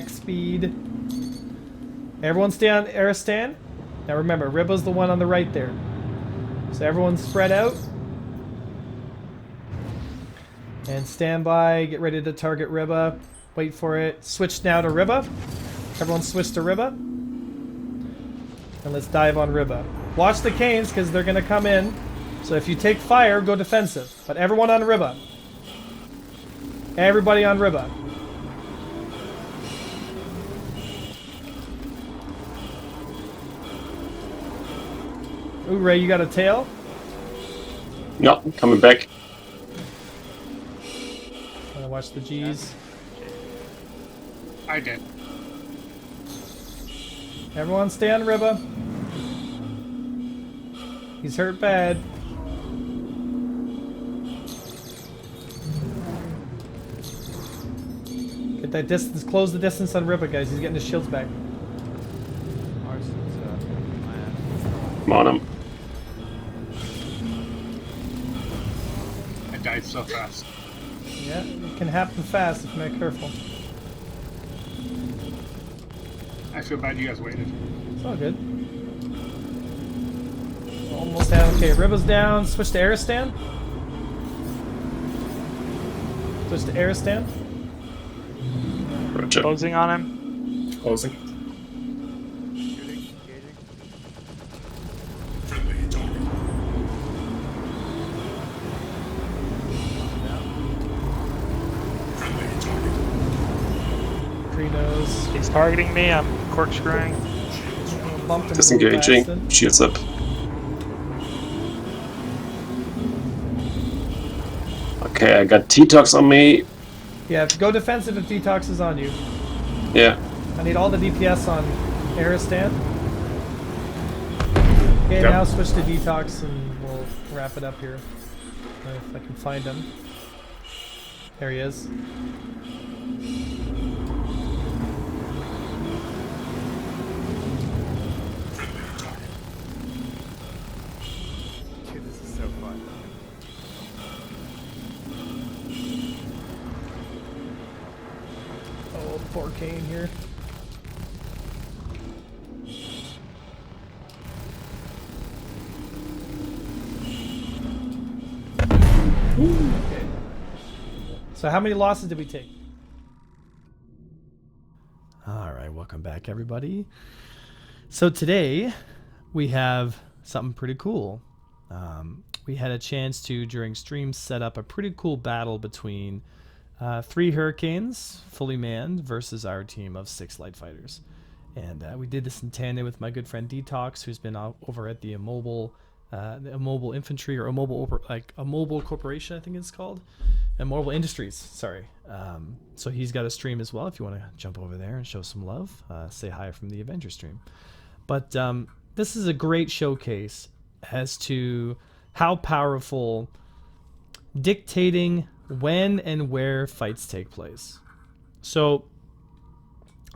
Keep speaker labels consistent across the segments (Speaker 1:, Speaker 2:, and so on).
Speaker 1: max speed. Everyone stay on Aristan. Now remember, Ribba's the one on the right there. So everyone spread out. And stand by, get ready to target Ribba. Wait for it. Switch now to Ribba. Everyone switch to Ribba. And let's dive on Ribba. Watch the canes because they're going to come in. So if you take fire, go defensive. But everyone on Ribba. Everybody on Ribba. Ooh, Ray, you got a tail?
Speaker 2: No, coming back.
Speaker 1: Want to watch the G's?
Speaker 3: I did.
Speaker 1: Everyone stay on Ribba. He's hurt bad. Get that distance. Close the distance on Ribba, guys. He's getting his shields back.
Speaker 2: Come on him.
Speaker 3: I died so fast.
Speaker 1: Yeah, it can happen fast if you're not careful.
Speaker 3: I feel bad you guys waited.
Speaker 1: It's all good. Almost down. Okay, Ribba's down. Switch to Aristan. Switch to Aristan.
Speaker 2: Roger.
Speaker 4: Closing on him.
Speaker 2: Closing.
Speaker 1: Trinos.
Speaker 4: He's targeting me. I'm corkscrewing.
Speaker 1: Bumped him
Speaker 2: Disengaging.
Speaker 1: a little bit.
Speaker 2: Shields up. Okay, I got T-Tox on me.
Speaker 1: Yeah, go defensive if Detox is on you.
Speaker 2: Yeah.
Speaker 1: I need all the DPS on Aristan. Okay,
Speaker 2: Yep.
Speaker 1: now switch to Detox and we'll wrap it up here. If I can find him. There he is.
Speaker 5: Dude, this is so fun.
Speaker 1: Oh, poor Kane here. Okay. So how many losses did we take? All right, welcome back, everybody. So today we have something pretty cool. We had a chance to, during stream, set up a pretty cool battle between 3 Hurricanes, fully manned, versus our team of 6 Light Fighters. And we did this in tandem with my good friend Detox, who's been over at the Immobile Infantry, or Immobile Corporation, I think it's called. Immobile Industries, sorry. So he's got a stream as well. If you want to jump over there and show some love, say hi from the Avenger stream. But this is a great showcase as to how powerful dictating when and where fights take place. So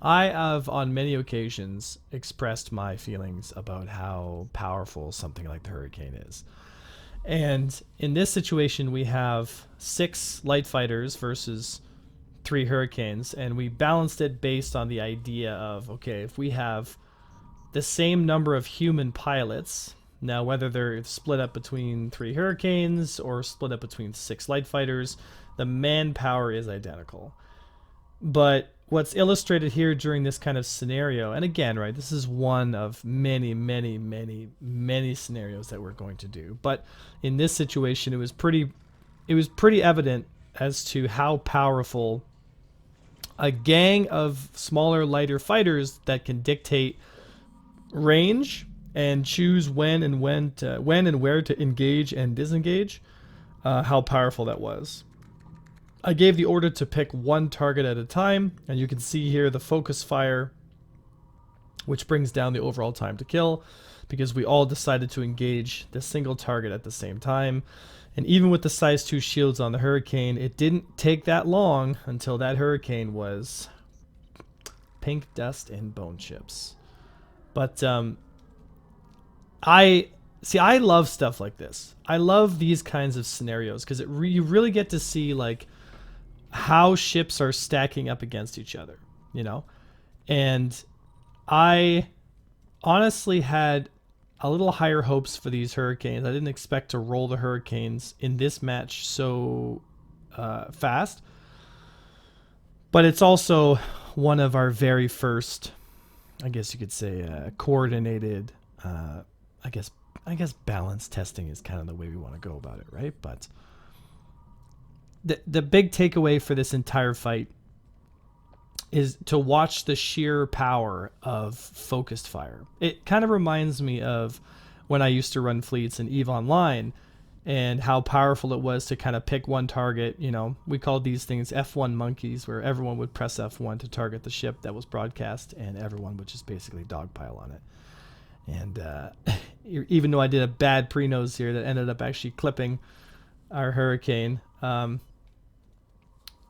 Speaker 1: I have on many occasions expressed my feelings about how powerful something like the Hurricane is. And in this situation, we have 6 Light Fighters versus 3 Hurricanes, and we balanced it based on the idea of, okay, if we have the same number of human pilots, now whether they're split up between 3 Hurricanes or split up between 6 Light Fighters, the manpower is identical. But what's illustrated here during this kind of scenario, and again, right, this is one of many, many, many, many scenarios that we're going to do. But in this situation, it was pretty evident as to how powerful a gang of smaller, lighter fighters that can dictate range and choose when and where to engage and disengage, how powerful that was. I gave the order to pick one target at a time, and you can see here the focus fire, which brings down the overall time to kill, because we all decided to engage the single target at the same time. And even with the size 2 shields on the Hurricane, it didn't take that long until that Hurricane was pink dust and bone chips. But I love stuff like this. I love these kinds of scenarios because you really get to see like how ships are stacking up against each other. You know, And I honestly had a little higher hopes for these Hurricanes. I didn't expect to roll the Hurricanes in this match so fast. But it's also one of our very first, I guess you could say, coordinated, I guess balance testing is kind of the way we want to go about it, right? But the big takeaway for this entire fight is to watch the sheer power of focused fire. It kind of reminds me of when I used to run fleets in EVE Online and how powerful it was to kind of pick one target. You know, we called these things F1 monkeys, where everyone would press F1 to target the ship that was broadcast, and everyone would just basically dogpile on it. And even though I did a bad pre-nose here that ended up actually clipping our Hurricane,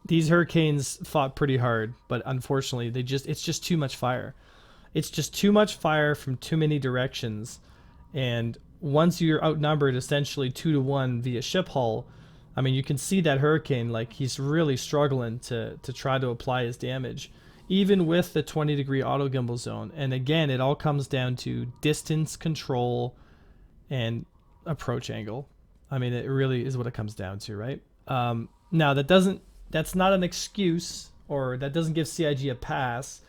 Speaker 1: these Hurricanes fought pretty hard, but unfortunately it's just too much fire. It's just too much fire from too many directions. And once you're outnumbered essentially 2-1 via ship hull, I mean, you can see that Hurricane, like, he's really struggling to try to apply his damage, even with the 20-degree auto gimbal zone. And again, it all comes down to distance control and approach angle. I mean, it really is what it comes down to, right? Now, that's not an excuse, or that doesn't give CIG a pass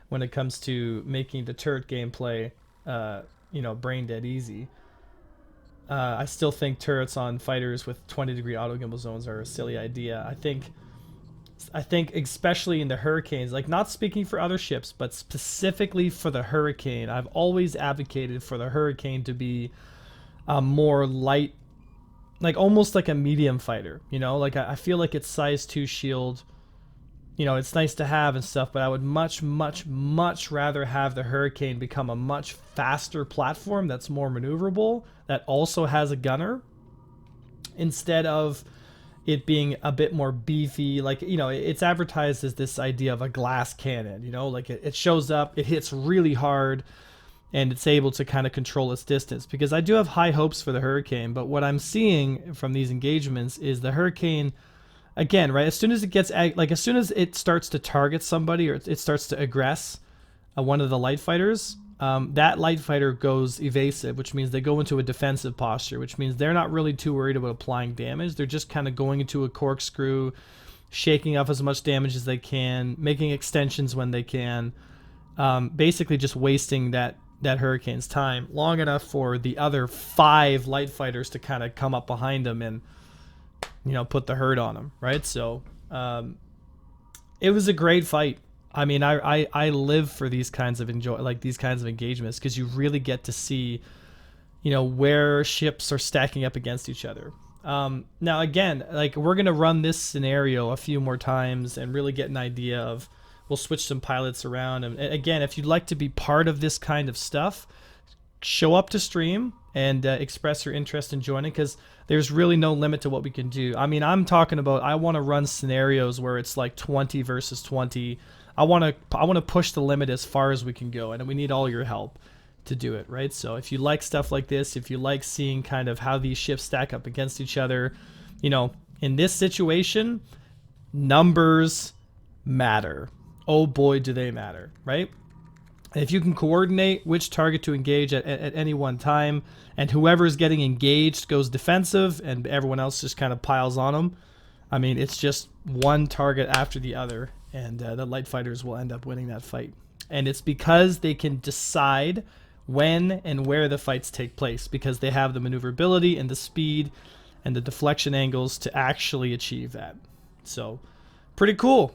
Speaker 1: when it comes to making the turret gameplay, brain dead easy. I still think turrets on fighters with 20-degree auto gimbal zones are a silly idea. I think especially in the Hurricanes, like, not speaking for other ships, but specifically for the Hurricane, I've always advocated for the Hurricane to be a more light, like almost like a medium fighter, like I feel like it's size 2 shield, it's nice to have and stuff, but I would much, much, much rather have the Hurricane become a much faster platform that's more maneuverable, that also has a gunner, instead of it being a bit more beefy. Like, it's advertised as this idea of a glass cannon, like it shows up, it hits really hard, and it's able to kind of control its distance, because I do have high hopes for the Hurricane. But what I'm seeing from these engagements is the Hurricane, again, right, as soon as it starts to target somebody, or it starts to aggress one of the light fighters, that light fighter goes evasive, which means they go into a defensive posture, which means they're not really too worried about applying damage. They're just kind of going into a corkscrew, shaking off as much damage as they can, making extensions when they can, basically just wasting that Hurricane's time long enough for the other 5 light fighters to kind of come up behind them and put the hurt on them, right? So it was a great fight. I mean, I live for these kinds of engagements, because you really get to see where ships are stacking up against each other. Now again, like, we're gonna run this scenario a few more times and really get an idea of, we'll switch some pilots around. And again, if you'd like to be part of this kind of stuff, show up to stream and express your interest in joining, because there's really no limit to what we can do. I mean, I'm talking about, I want to run scenarios where it's like 20 versus 20. I want to push the limit as far as we can go, and we need all your help to do it, right? So if you like stuff like this, if you like seeing kind of how these ships stack up against each other, in this situation, numbers matter. Oh boy, do they matter, right? And if you can coordinate which target to engage at any one time, and whoever is getting engaged goes defensive and everyone else just kind of piles on them, I mean, it's just one target after the other, and the light fighters will end up winning that fight. And it's because they can decide when and where the fights take place, because they have the maneuverability and the speed and the deflection angles to actually achieve that. So pretty cool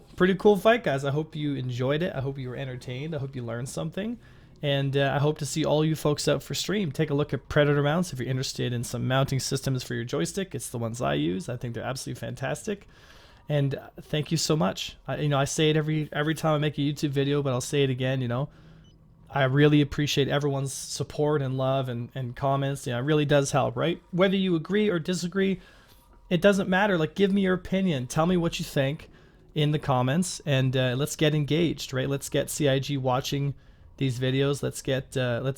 Speaker 1: fight, guys. I hope you enjoyed it. I hope you were entertained. I hope you learned something, and I hope to see all you folks out for stream. Take a look at Predator mounts if you're interested in some mounting systems for your joystick. It's the ones I use. I think they're absolutely fantastic, and thank you so much. I say it every time I make a YouTube video, but I'll say it again. I really appreciate everyone's support and love and comments. It really does help, right? Whether you agree or disagree, it doesn't matter. Like, give me your opinion. Tell me what you think in the comments, and let's get engaged, right? Let's get CIG watching these videos. Let's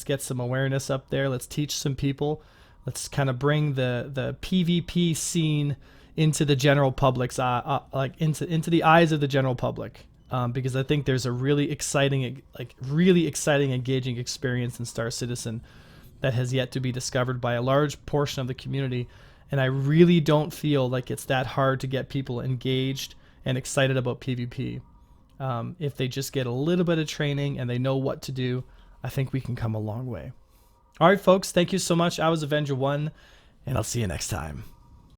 Speaker 1: get some awareness up there. Let's teach some people. Let's kind of bring the PvP scene into the general public's into the eyes of the general public. because I think there's a really exciting, engaging experience in Star Citizen that has yet to be discovered by a large portion of the community. And I really don't feel like it's that hard to get people engaged and excited about PvP. If they just get a little bit of training and they know what to do, I think we can come a long way. All right, folks, thank you so much. I was Avenger One, and I'll see you next time.